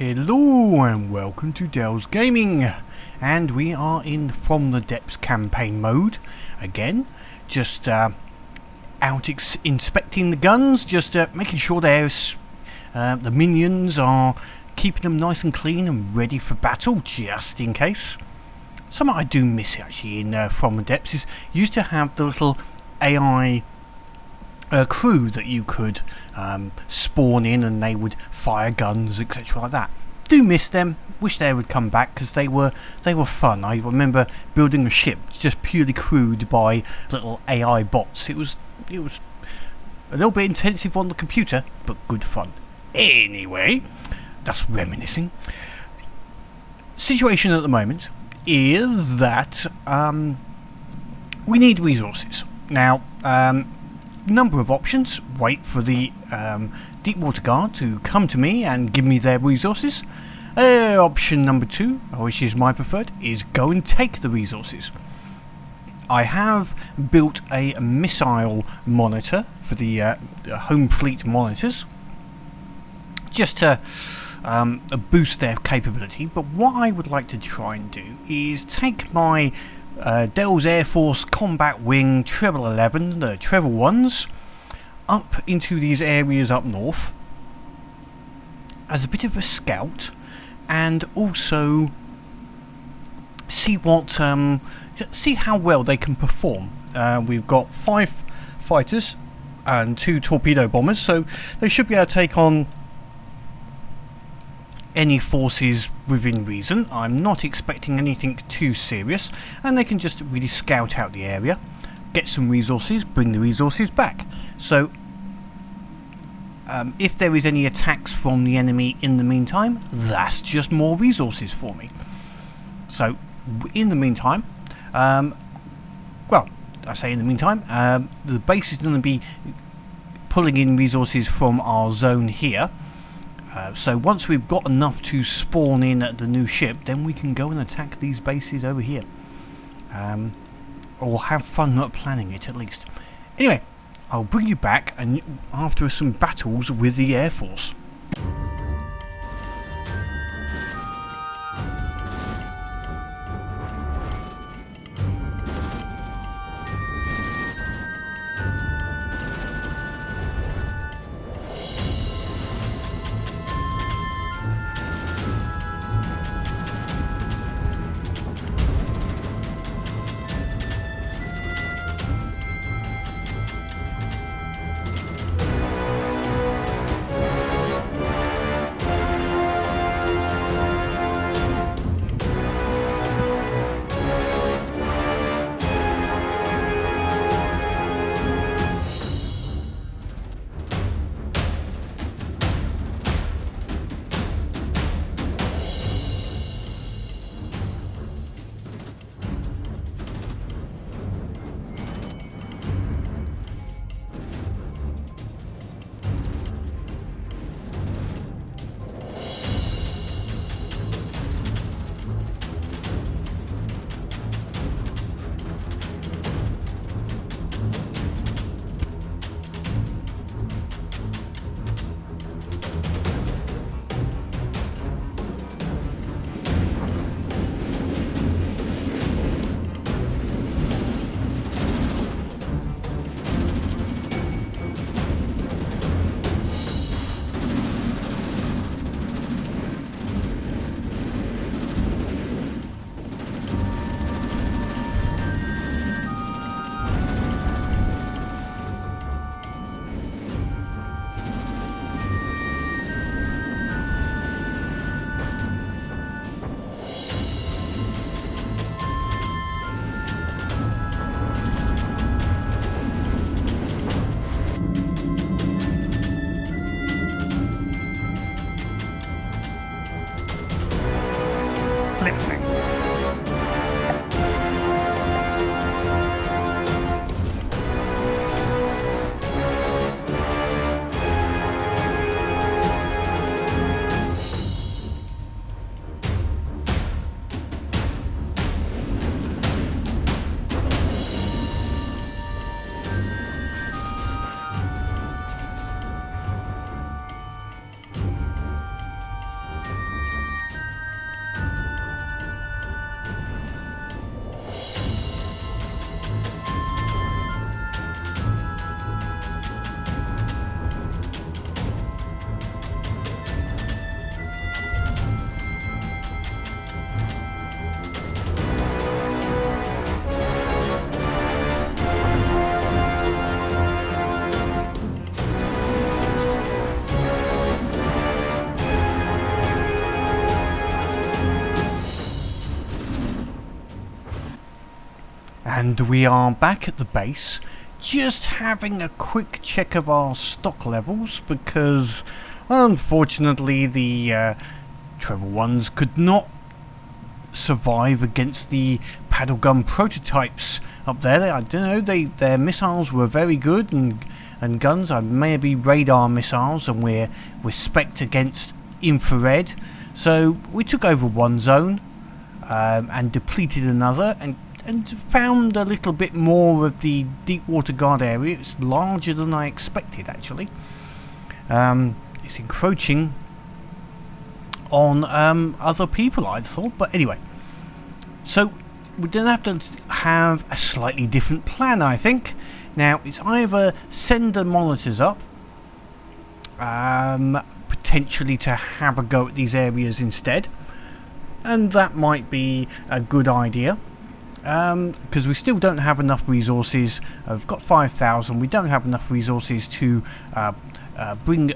Hello and welcome to Dell's Gaming, and we are in From the Depths campaign mode again. Just out inspecting the guns, just making sure there's the minions are keeping them nice and clean and ready for battle, just in case. Something I do miss actually in From the Depths is used to have the little AI crew that you could spawn in, and they would fire guns, etc. like that. Do miss them. Wish they would come back because they were fun. I remember building a ship just purely crewed by little AI bots. It was a little bit intensive on the computer, but good fun. Anyway, that's reminiscing. Situation at the moment is that we need resources now. Number of options: wait for the deep water guard to come to me and give me their resources. Option number 2, which is my preferred, is go and take the resources. I have built a missile monitor for the home fleet monitors, just to boost their capability. But what I would like to try and do is take my Dell's Air Force Combat Wing Treble 11, the Treble ones, up into these areas up north as a bit of a scout, and also see how well they can perform. We've got 5 fighters and 2 torpedo bombers, so they should be able to take on any forces within reason. I'm not expecting anything too serious, and they can just really scout out the area, get some resources, bring the resources back. So if there is any attacks from the enemy in the meantime, that's just more resources for me. So in the meantime, well, I say in the meantime, the base is going to be pulling in resources from our zone here. So once we've got enough to spawn in at the new ship, then we can go and attack these bases over here. Or have fun not planning it, at least. Anyway, I'll bring you back and after some battles with the Air Force. And we are back at the base, just having a quick check of our stock levels, because unfortunately the Treble ones could not survive against the Paddlegun Prototypes up there. I don't know, their missiles were very good, and guns are maybe radar missiles, and we're spec'd against infrared. So we took over one zone and depleted another, and found a little bit more of the deep water guard area. It's larger than I expected, actually. It's encroaching on other people, I'd thought, but anyway. So we're going to have a slightly different plan, I think. Now, it's either send the monitors up, potentially to have a go at these areas instead, and that might be a good idea. Because we still don't have enough resources. I've got 5,000. We don't have enough resources to bring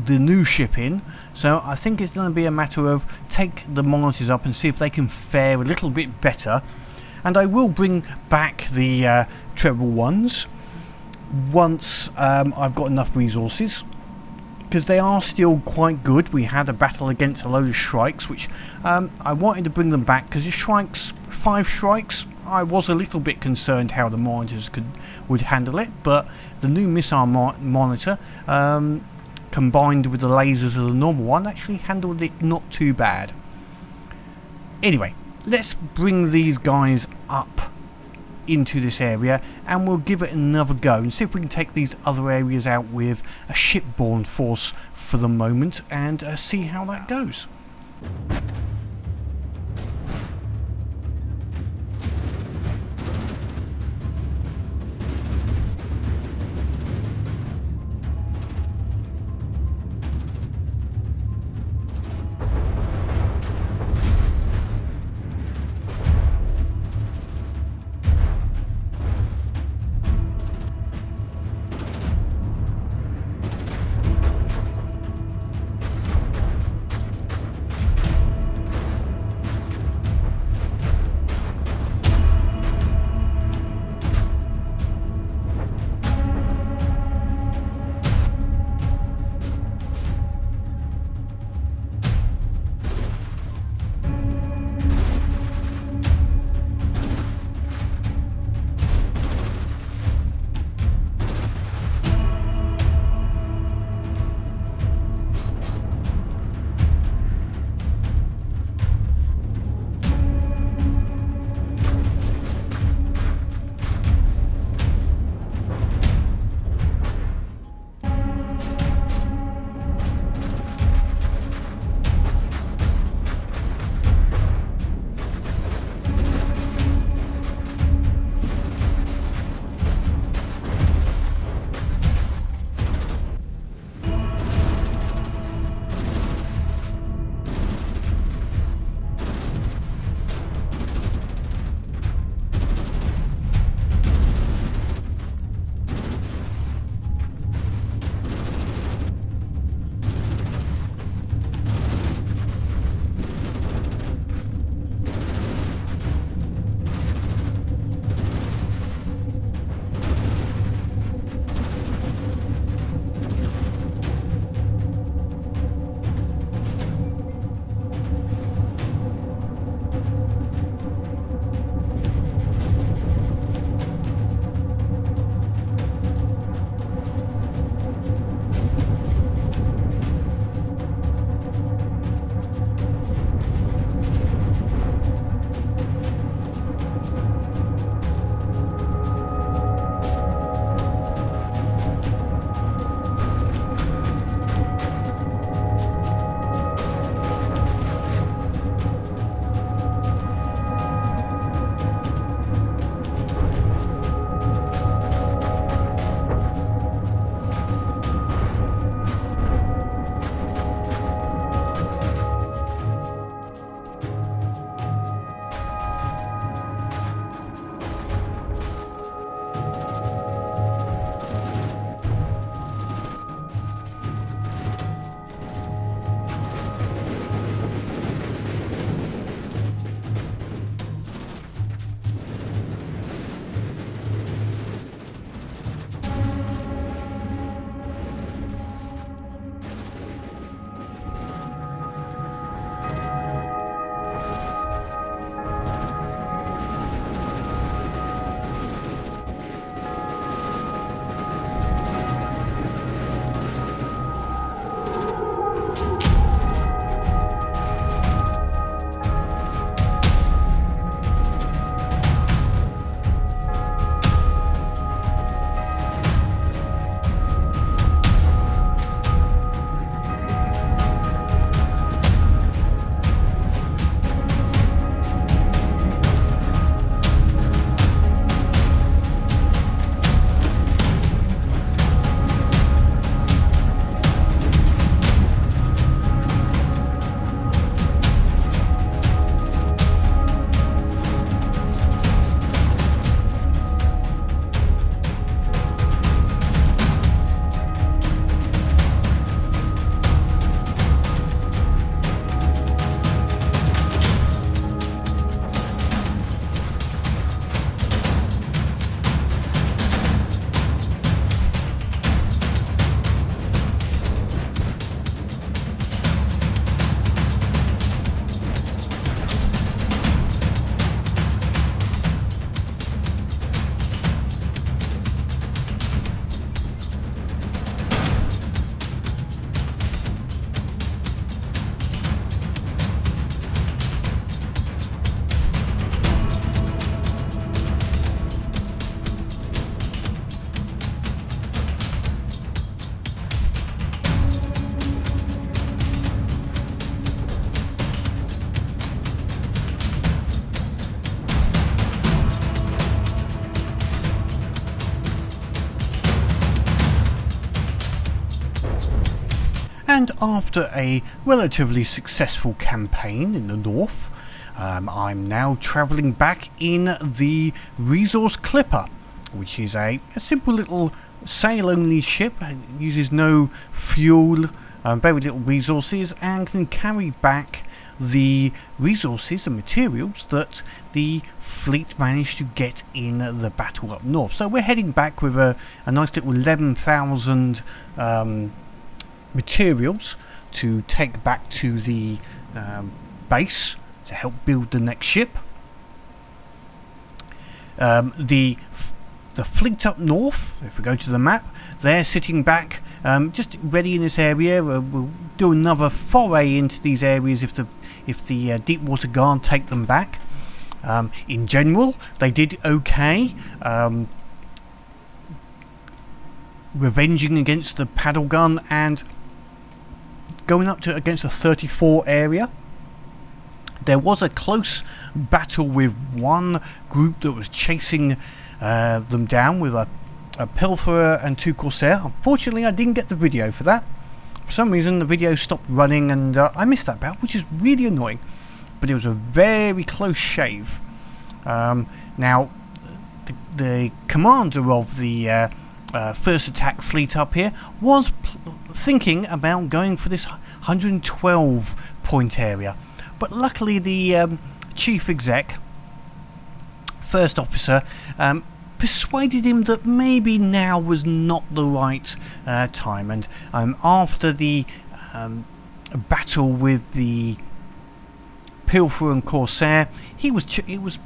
the new ship in. So I think it's going to be a matter of take the monitors up and see if they can fare a little bit better. And I will bring back the treble ones once I've got enough resources, because they are still quite good. We had a battle against a load of Shrikes, which I wanted to bring them back, because the Shrikes, 5 Shrikes, I was a little bit concerned how the monitors would handle it, but the new missile monitor, combined with the lasers of the normal one, actually handled it not too bad. Anyway, let's bring these guys up into this area, and we'll give it another go and see if we can take these other areas out with a shipborne force for the moment, and see how that goes. after a relatively successful campaign in the north, I'm now travelling back in the Resource Clipper, which is a simple little sail-only ship. It uses no fuel, very little resources, and can carry back the resources and materials that the fleet managed to get in the battle up north. So we're heading back with a nice little 11,000 materials to take back to the base to help build the next ship. The fleet up north, if we go to the map, they're sitting back just ready in this area. We'll do another foray into these areas if the Deepwater Guard take them back. In general, they did okay, revenging against the paddle gun and going up to against the 34 area. There was a close battle with one group that was chasing them down with a pilferer and 2 corsair. Unfortunately, I didn't get the video for that. For some reason, the video stopped running, and I missed that battle, which is really annoying. But it was a very close shave. Now, the commander of the first attack fleet up here was thinking about going for this 112 point area, but luckily the chief exec, first officer, persuaded him that maybe now was not the right time, and after the battle with the pilferer and corsair, it was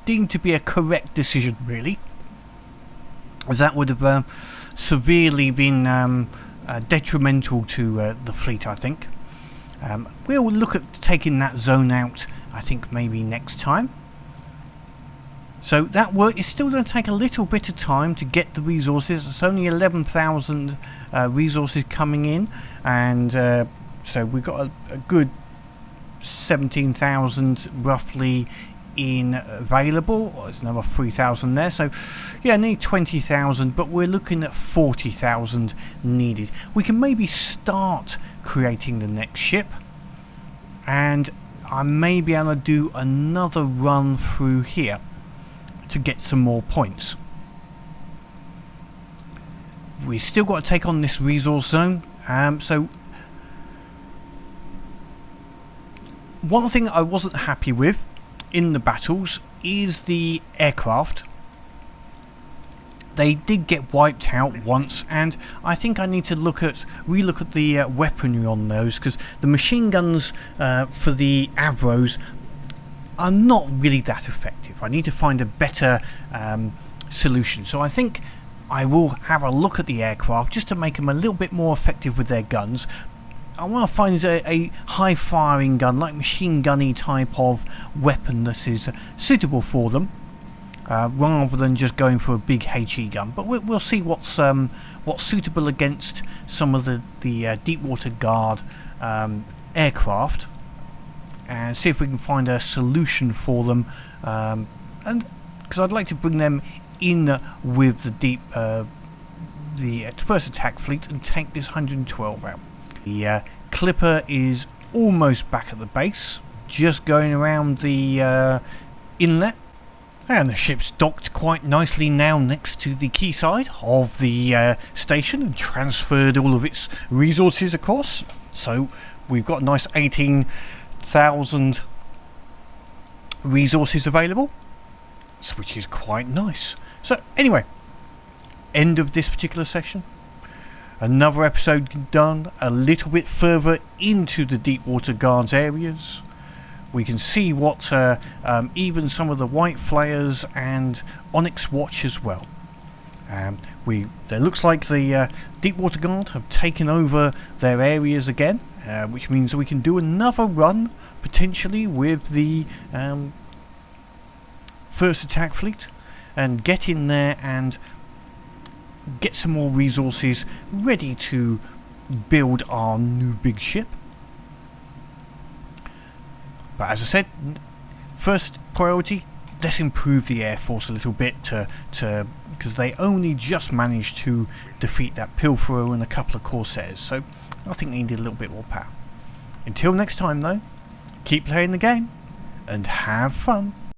deemed to be a correct decision, really, as that would have severely been detrimental to the fleet, I think. We'll look at taking that zone out, I think, maybe next time. So that work is still going to take a little bit of time to get the resources. It's only 11,000 resources coming in, and so we've got a good 17,000 roughly in available. There's another 3,000 there, so yeah, nearly 20,000, but we're looking at 40,000 needed. We can maybe start creating the next ship, and I may be able to do another run through here to get some more points. We still got to take on this resource zone, so one thing I wasn't happy with in the battles is the aircraft. They did get wiped out once, and I think I need to relook at the weaponry on those, because the machine guns for the Avros are not really that effective. I need to find a better solution. So I think I will have a look at the aircraft just to make them a little bit more effective with their guns. I want to find a high firing gun, like machine gunny type of weapon that is suitable for them, rather than just going for a big HE gun. But we'll see what's suitable against some of the Deepwater Guard aircraft, and see if we can find a solution for them, and because I'd like to bring them in with the first attack fleet and take this 112 out. The Clipper is almost back at the base, just going around the inlet, and the ship's docked quite nicely now next to the quayside of the station and transferred all of its resources across. So we've got a nice 18,000 resources available, which is quite nice. So anyway, end of this particular session. Another episode done, a little bit further into the Deepwater Guards areas. We can see what even some of the white flayers and Onyx watch as well. It looks like the Deepwater Guard have taken over their areas again, which means we can do another run potentially with the first attack fleet and get in there and get some more resources ready to build our new big ship. But as I said, first priority let's improve the Air Force a little bit because they only just managed to defeat that Pilferer and a couple of Corsairs, so I think they needed a little bit more power. Until next time though, keep playing the game and have fun.